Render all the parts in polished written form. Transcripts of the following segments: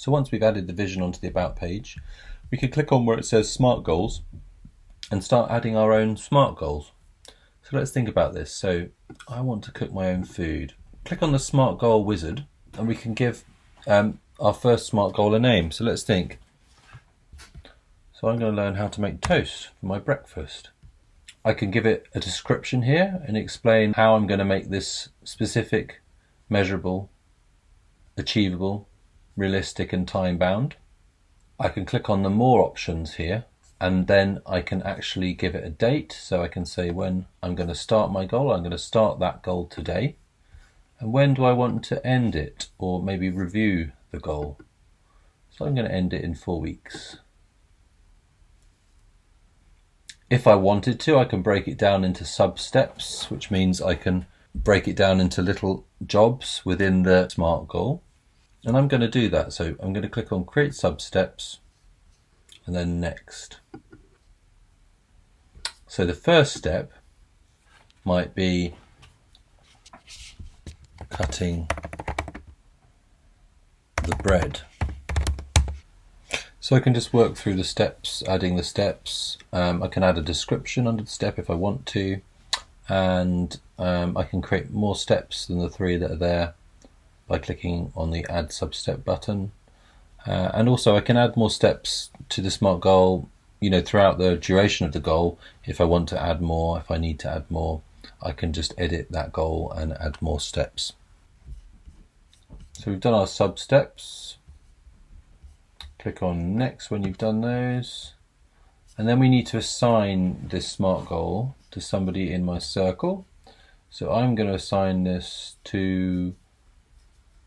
So once we've added the vision onto the About page, we can click on where it says Smart Goals and start adding our own SMART goals. So let's think about this. So I want to cook my own food. Click on the SMART goal wizard and we can give our first SMART goal a name. So let's think. So I'm going to learn how to make toast for my breakfast. I can give it a description here and explain how I'm going to make this specific, measurable, achievable, realistic and time bound. I can click on the more options here and then I can actually give it a date. So I can say when I'm going to start my goal. I'm going to start that goal today. And when do I want to end it, or maybe review the goal? So I'm going to end it in 4 weeks. If I wanted to, I can break it down into sub-steps, which means I can break it down into little jobs within the SMART goal. And I'm going to do that. So I'm going to click on Create Sub-Steps and then Next. So the first step might be cutting the bread. So I can just work through the steps, adding the steps. I can add a description under the step if I want to, and I can create more steps than the 3 that are there by clicking on the Add Sub-Step button. And also I can add more steps to the SMART goal, throughout the duration of the goal. If I want to add more, if I need to add more, I can just edit that goal and add more steps. So we've done our sub-steps. Click on Next when you've done those. And then we need to assign this SMART goal to somebody in my circle. So I'm going to assign this to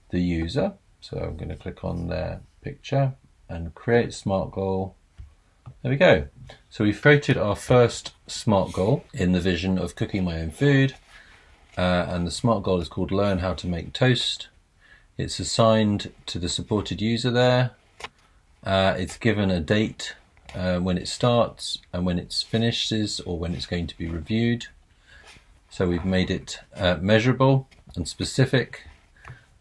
the user. So I'm going to click on their picture and create SMART goal. There we go. So we've created our first SMART goal in the vision of cooking my own food. And the SMART goal is called Learn How to Make Toast. It's assigned to the supported user there. It's given a date when it starts and when it finishes, or when it's going to be reviewed. So we've made it measurable and specific,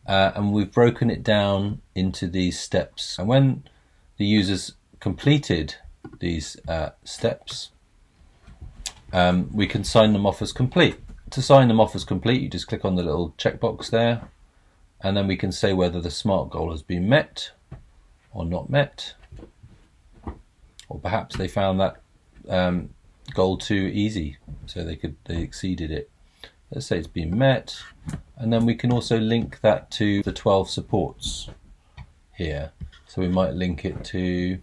and we've broken it down into these steps. And when the user's completed these steps, we can sign them off as complete. To sign them off as complete, you just click on the little checkbox there, and then we can say whether the SMART goal has been met or not met, or perhaps they found that goal too easy, so they exceeded it. Let's say it's been met, and then we can also link that to the 12 supports here. So we might link it to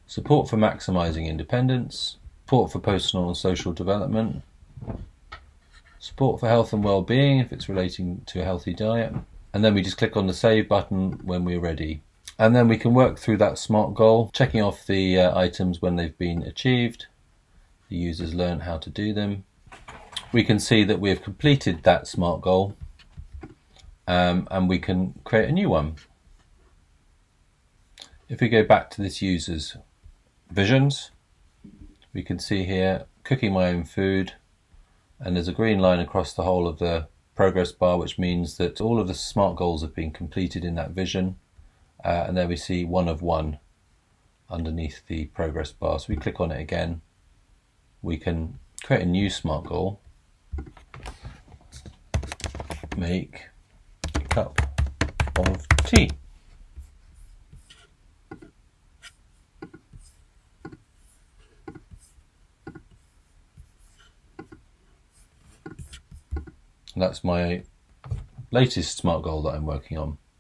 support for maximizing independence, support for personal and social development, support for health and well-being if it's relating to a healthy diet, and then we just click on the Save button when we're ready. And then we can work through that SMART goal, checking off the items when they've been achieved. The users learn how to do them. We can see that we have completed that SMART goal, and we can create a new one. If we go back to this user's visions, we can see here cooking my own food, and there's a green line across the whole of the progress bar, which means that all of the SMART goals have been completed in that vision. And there we see 1 of 1 underneath the progress bar. So we click on it again. We can create a new SMART goal. Make a cup of tea. And that's my latest SMART goal that I'm working on.